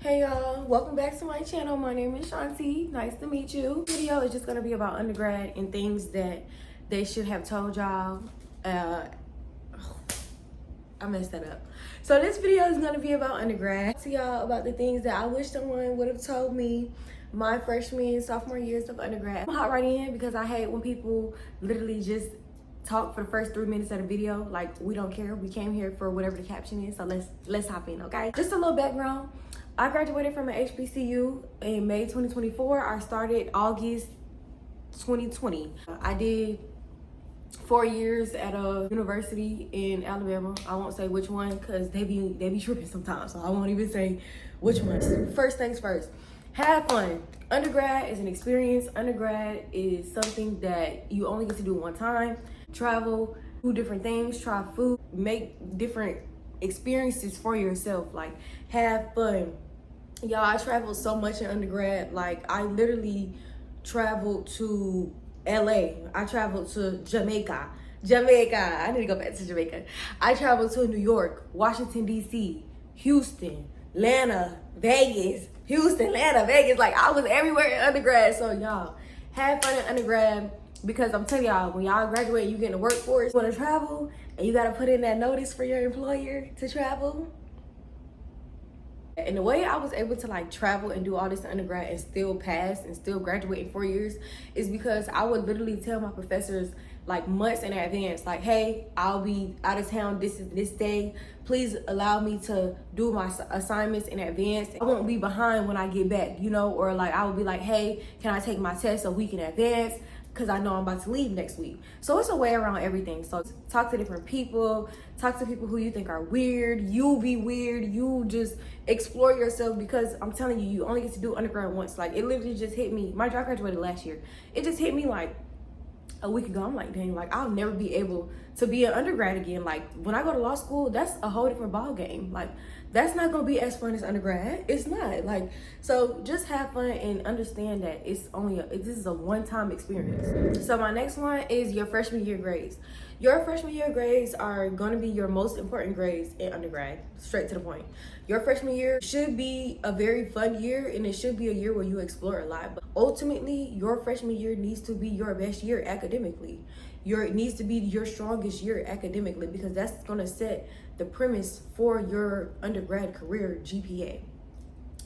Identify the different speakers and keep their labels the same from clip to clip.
Speaker 1: Hey y'all, welcome back to my channel. My name is Shanti. Nice to meet you. This video is just gonna be about undergrad and things that they should have told y'all. I messed that up. So this video is gonna be about undergrad. To y'all about the things that I wish someone would have told me my freshman and sophomore years of undergrad. I'm hot right in because I hate when people literally just talk for the first 3 minutes of the video. Like, we don't care. We came here for whatever the caption is. So let's hop in, okay? Just a little background. I graduated from an HBCU in May 2024. I started August 2020. I did 4 years at a university in Alabama. I won't say which one because they be tripping sometimes, so I won't even say which one. First things first, have fun. Undergrad is an experience. Undergrad is something that you only get to do one time. Travel, do different things, try food, make different experiences for yourself. Like, have fun. Y'all, I traveled so much in undergrad. Like, I literally traveled to LA. I traveled to Jamaica. I need to go back to Jamaica. I traveled to New York, Washington, D.C., Houston, Atlanta, Vegas. Like, I was everywhere in undergrad. So y'all, have fun in undergrad, because I'm telling y'all, when y'all graduate, you get in the workforce, you want to travel, and you got to put in that notice for your employer to travel. And the way I was able to like travel and do all this in undergrad and still pass and still graduate in 4 years is because I would literally tell my professors like months in advance, like, hey, I'll be out of town this day. Please allow me to do my assignments in advance. I won't be behind when I get back, you know, or like I would be like, hey, can I take my test a week in advance? Because I know I'm about to leave next week. So it's a way around everything. So talk to different people, talk to people who you think are weird. You be weird. You just explore yourself, because I'm telling you, you only get to do undergrad once. Like, it literally just hit me. My job graduated last year. It just hit me like a week ago. I'm like, dang, like I'll never be able to be an undergrad again. Like, when I go to law school, that's a whole different ball game. Like, that's not gonna be as fun as undergrad. It's not. Like, so just have fun and understand that this is a one-time experience. So my next one is your freshman year grades. Your freshman year grades are gonna be your most important grades in undergrad. Straight to the point. Your freshman year should be a very fun year, and it should be a year where you explore a lot. But ultimately, your freshman year needs to be your best year academically. It needs to be your strongest year academically, because that's gonna set the premise for your undergrad career GPA.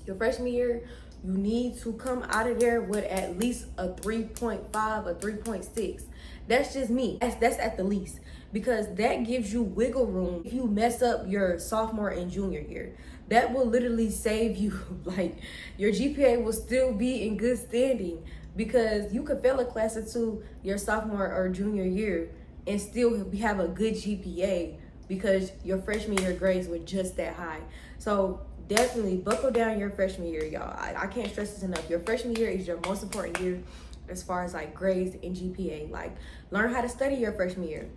Speaker 1: Your freshman year, you need to come out of there with at least a 3.5, a 3.6. That's just me. That's at the least, because that gives you wiggle room if you mess up your sophomore and junior year. That will literally save you. Like, your GPA will still be in good standing, because you could fail a class or two your sophomore or junior year and still have a good GPA, because your freshman year grades were just that high. So definitely buckle down your freshman year, y'all. I can't stress this enough. Your freshman year is your most important year as far as like grades and GPA. Like, learn how to study your freshman year.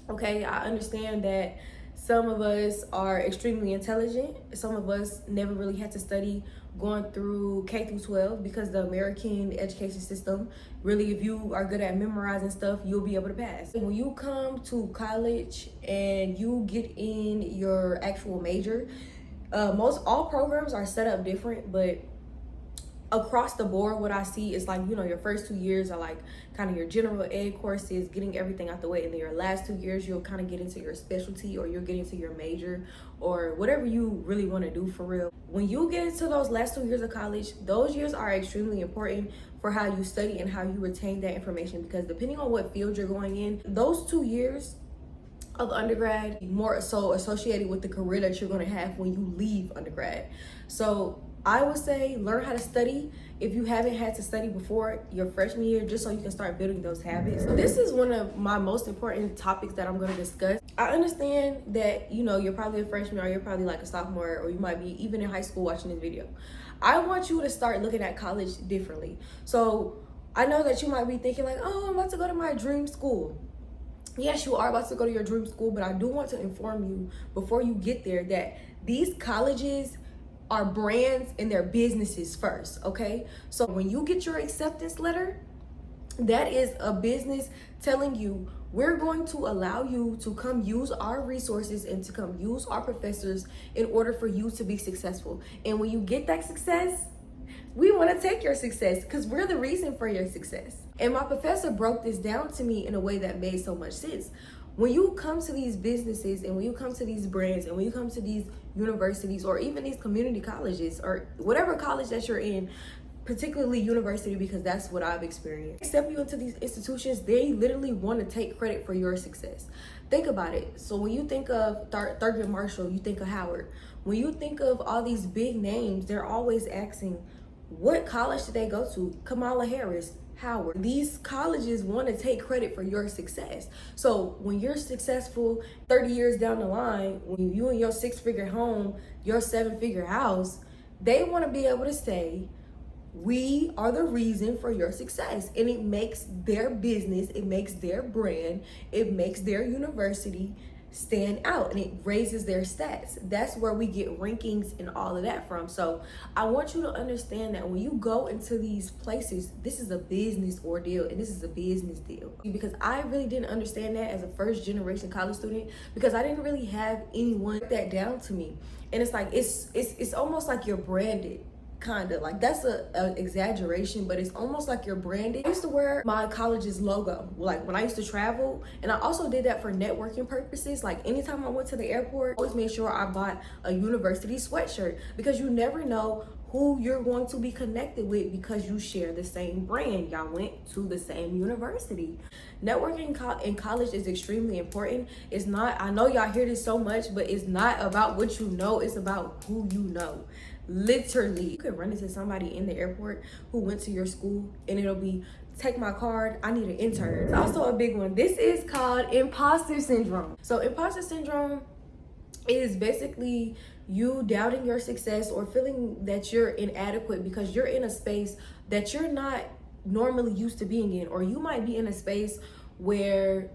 Speaker 1: Okay, I understand that some of us are extremely intelligent. Some of us never really had to study going through K through 12, because the American education system, really, if you are good at memorizing stuff, you'll be able to pass. When you come to college and you get in your actual major, all programs are set up different, but across the board, what I see is like, you know, your first 2 years are like kind of your general ed courses, getting everything out the way, and then your last 2 years you'll kind of get into your specialty, or you'll get into your major, or whatever you really want to do for real. When you get into those last 2 years of college, those years are extremely important for how you study and how you retain that information, because depending on what field you're going in, those 2 years of undergrad more so associated with the career that you're going to have when you leave undergrad. So I would say learn how to study if you haven't had to study before your freshman year, just so you can start building those habits. So this is one of my most important topics that I'm going to discuss. I understand that, you know, you're probably a freshman, or you're probably like a sophomore, or you might be even in high school watching this video. I want you to start looking at college differently. So I know that you might be thinking like, oh, I'm about to go to my dream school. Yes, you are about to go to your dream school, but I do want to inform you before you get there that these colleges are brands and they're businesses first, okay? So when you get your acceptance letter, That is a business telling you, we're going to allow you to come use our resources and to come use our professors in order for you to be successful. And when you get that success, we want to take your success because we're the reason for your success. And my professor broke this down to me in a way that made so much sense. When you come to these businesses and when you come to these brands and when you come to these universities or even these community colleges or whatever college that you're in, particularly university, because that's what I've experienced. Step you into these institutions, they literally want to take credit for your success. Think about it. So when you think of Thurgood Marshall, you think of Howard. When you think of all these big names, they're always asking, what college did they go to? Kamala Harris, Howard. These colleges want to take credit for your success. So when you're successful 30 years down the line, when you and your 6-figure home, your 7-figure house, they want to be able to say, we are the reason for your success. And it makes their business, it makes their brand, it makes their university stand out, and it raises their stats. That's where we get rankings and all of that from. So I want you to understand that when you go into these places, this is a business ordeal and this is a business deal. Because I really didn't understand that as a first generation college student, because I didn't really have anyone break that down to me. And it's like it's almost like you're branded. Kind of like, that's a exaggeration, but it's almost like you're branded. I used to wear my college's logo like when I used to travel, and I also did that for networking purposes. Like anytime I went to the airport, I always made sure I bought a university sweatshirt, because you never know who you're going to be connected with because you share the same brand. Y'all went to the same university. Networking in college is extremely important. It's not, I know y'all hear this so much, but it's not about what you know, it's about who you know. Literally, you could run into somebody in the airport who went to your school and it'll be, take my card, I need an intern. It's also a big one. This is called imposter syndrome. So imposter syndrome is basically you doubting your success or feeling that you're inadequate because you're in a space that you're not normally used to being in, or you might be in a space where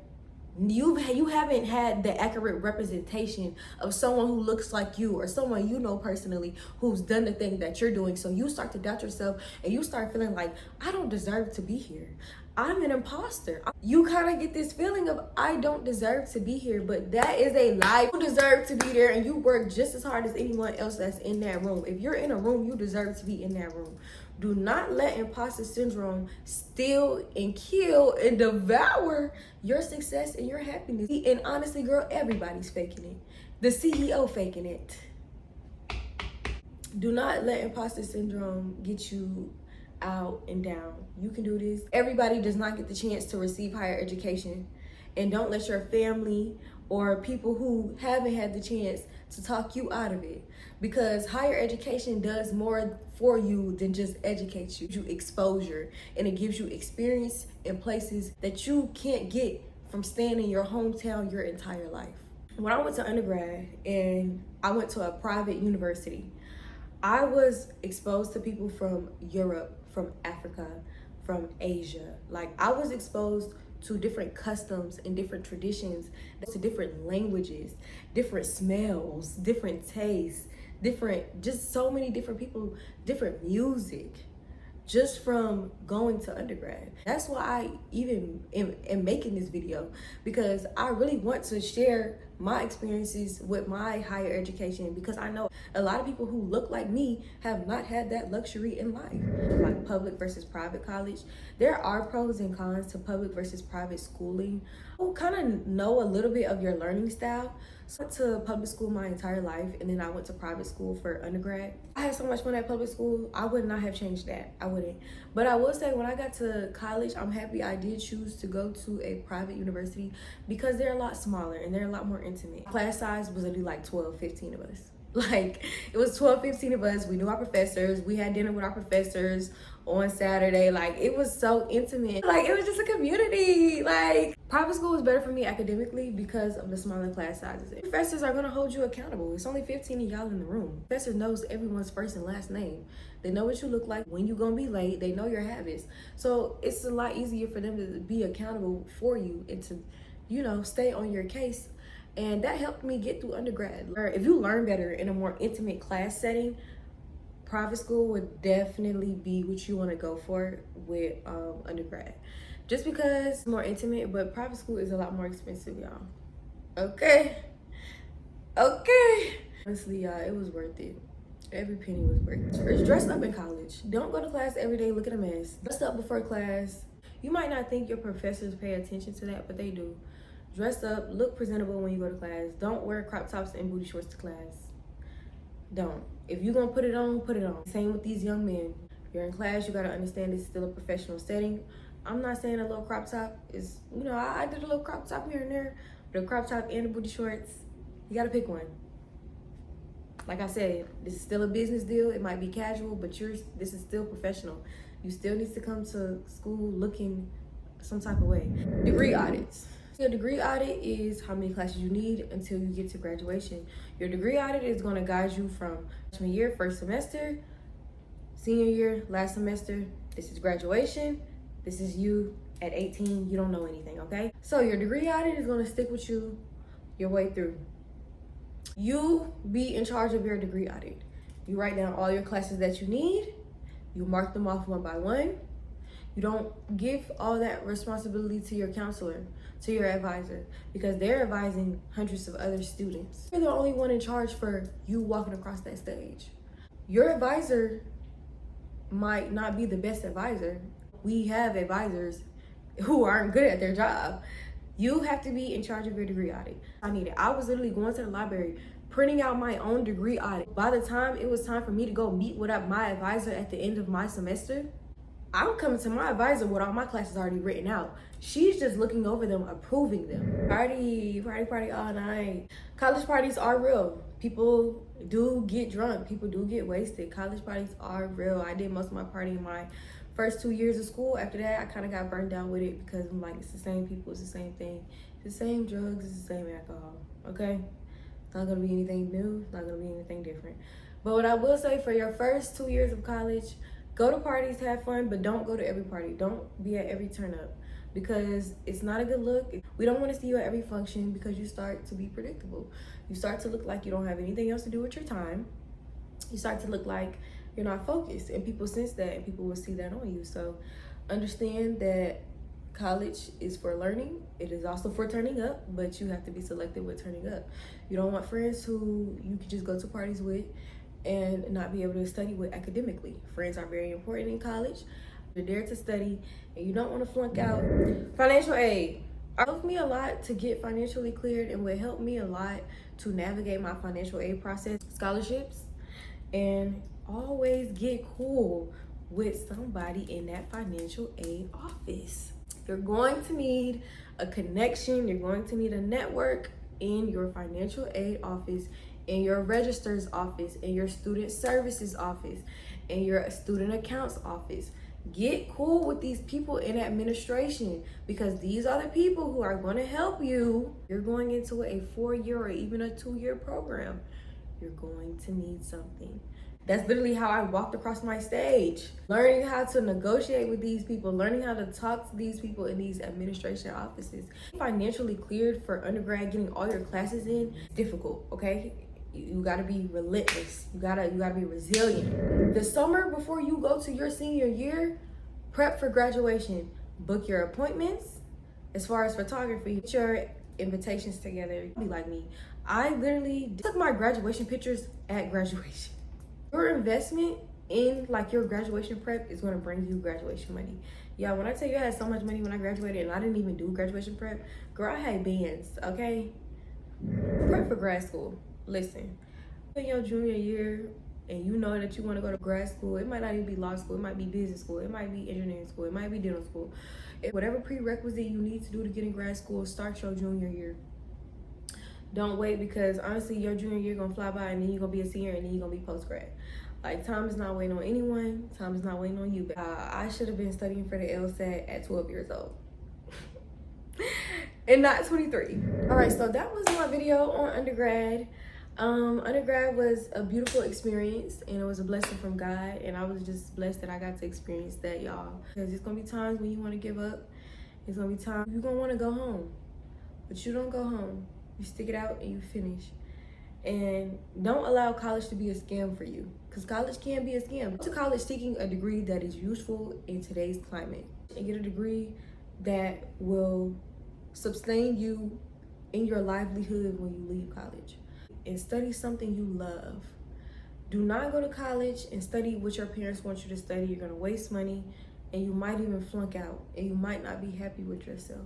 Speaker 1: you haven't had the accurate representation of someone who looks like you or someone you know personally who's done the thing that you're doing. So you start to doubt yourself and you start feeling like, I don't deserve to be here. I'm an imposter. You kind of get this feeling of, I don't deserve to be here, but that is a lie. You deserve to be there and you work just as hard as anyone else that's in that room. If you're in a room, you deserve to be in that room. Do not let imposter syndrome steal and kill and devour your success and your happiness. And honestly, girl, everybody's faking it. The CEO faking it. Do not let imposter syndrome get you out and down. You can do this. Everybody does not get the chance to receive higher education. And don't let your family or people who haven't had the chance to talk you out of it, because higher education does more for you than just educate you. It gives you exposure and it gives you experience in places that you can't get from staying in your hometown your entire life. When I went to undergrad and I went to a private university, I was exposed to people from Europe, from Africa, from Asia. Like, I was exposed to different customs and different traditions, to different languages, different smells, different tastes, just so many different people, different music, just from going to undergrad. That's why I even am making this video, because I really want to share my experiences with my higher education, because I know a lot of people who look like me have not had that luxury in life. Like public versus private college, there are pros and cons to public versus private schooling. You'll kind of know a little bit of your learning style. So I went to public school my entire life, and then I went to private school for undergrad. I had so much fun at public school. I would not have changed that. I wouldn't. But I will say, when I got to college, I'm happy I did choose to go to a private university, because they're a lot smaller and they're a lot more intimate. Class size was only like 12, 15 of us. Like, it was 12, 15 of us. We knew our professors. We had dinner with our professors on Saturday. Like, it was so intimate. Like, it was just a community. Like, private school was better for me academically because of the smaller class sizes. Professors are gonna hold you accountable. It's only 15 of y'all in the room. Professor knows everyone's first and last name. They know what you look like, when you're gonna be late. They know your habits. So it's a lot easier for them to be accountable for you and to, you know, stay on your case. And that helped me get through undergrad. If you learn better in a more intimate class setting, private school would definitely be what you want to go for with undergrad. just because it's more intimate, but private school is a lot more expensive, y'all. Okay. Honestly, y'all, it was worth it. Every penny was worth it. First, dress up in college. Don't go to class every day looking a mess. Dress up before class. You might not think your professors pay attention to that, but they do. Dress up, look presentable when you go to class. Don't wear crop tops and booty shorts to class. Don't. If you're gonna put it on, put it on. Same with these young men. You're in class, you gotta understand it's still a professional setting. I'm not saying a little crop top is, you know, I did a little crop top here and there, but a crop top and the booty shorts, you gotta pick one. Like I said, this is still a business deal. It might be casual, but this is still professional. You still need to come to school looking some type of way. Degree audits. Your degree audit is how many classes you need until you get to graduation. Your degree audit is going to guide you from freshman year, first semester, senior year, last semester. This is graduation. This is you at 18. You don't know anything, okay? So your degree audit is going to stick with you your way through. You be in charge of your degree audit. You write down all your classes that you need. You mark them off one by one. You don't give all that responsibility to your counselor, to your advisor, because they're advising hundreds of other students. You're the only one in charge for you walking across that stage. Your advisor might not be the best advisor. We have advisors who aren't good at their job. You have to be in charge of your degree audit. I was literally going to the library, printing out my own degree audit. By the time it was time for me to go meet with my advisor at the end of my semester, I'm coming to my advisor with all my classes already written out. She's just looking over them, approving them. Party all night. College parties are real. People do get drunk. People do get wasted. College parties are real. I did most of my partying my first 2 years of school. After that, I kind of got burned down with it because I'm like, it's the same people, it's the same thing. It's the same drugs, it's the same alcohol, okay? It's not gonna be anything new, it's not gonna be anything different. But what I will say, for your first 2 years of college, go to parties, have fun, but don't go to every party. Don't be at every turn up, because it's not a good look. We don't want to see you at every function because you start to be predictable. You start to look like you don't have anything else to do with your time. You start to look like you're not focused, and people sense that, and people will see that on you. So understand that college is for learning. It is also for turning up, but you have to be selective with turning up. You don't want friends who you can just go to parties with and not be able to study with academically. Friends are very important in college. You're there to study, and you don't want to flunk out. Financial aid. It helped me a lot to get financially cleared, and what helped me a lot to navigate my financial aid process, scholarships, and always get cool with somebody in that financial aid office. You're going to need a connection. You're going to need a network in your financial aid office, in your registrar's office, in your student services office, in your student accounts office. Get cool with these people in administration, because these are the people who are going to help you. You're going into a 4-year or even a 2-year program. You're going to need something. That's literally how I walked across my stage. Learning how to negotiate with these people, learning how to talk to these people in these administration offices. Financially cleared for undergrad, getting all your classes in, difficult, okay? You gotta be relentless. You gotta be resilient. The summer before you go to your senior year, prep for graduation. Book your appointments. As far as photography, get your invitations together. Be like me. I literally took my graduation pictures at graduation. Your investment in like your graduation prep is gonna bring you graduation money. Yeah, when I tell you I had so much money when I graduated and I didn't even do graduation prep, girl, I had bands, okay? Prep for grad school. Listen, in your junior year and you know that you wanna go to grad school, it might not even be law school, it might be business school, it might be engineering school, it might be dental school. Whatever prerequisite you need to do to get in grad school, start your junior year. Don't wait, because honestly, your junior year gonna fly by and then you're gonna be a senior and then you're gonna be post-grad. Like, time is not waiting on anyone. Time is not waiting on you. I should have been studying for the LSAT at 12 years old. And not 23. All right, so that was my video on undergrad. Undergrad was a beautiful experience, and it was a blessing from God, and I was just blessed that I got to experience that, y'all. Because it's gonna be times when you wanna give up. It's gonna be times you're gonna wanna go home, but you don't go home. You stick it out and you finish. And don't allow college to be a scam for you, because college can be a scam. Go to college seeking a degree that is useful in today's climate, and get a degree that will sustain you in your livelihood when you leave college. And study something you love. Do not go to college and study what your parents want you to study. You're gonna waste money and you might even flunk out and you might not be happy with yourself.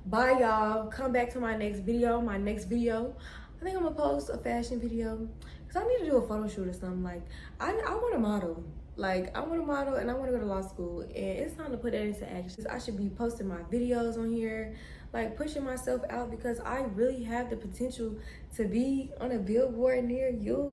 Speaker 1: Bye y'all. Come back to my next video. I think I'm gonna post a fashion video because I need to do a photo shoot or something. Like I want to model. Like I want to model and I want to go to law school, and it's time to put that into action. I should be posting my videos on here, like pushing myself out, because I really have the potential to be on a billboard near you.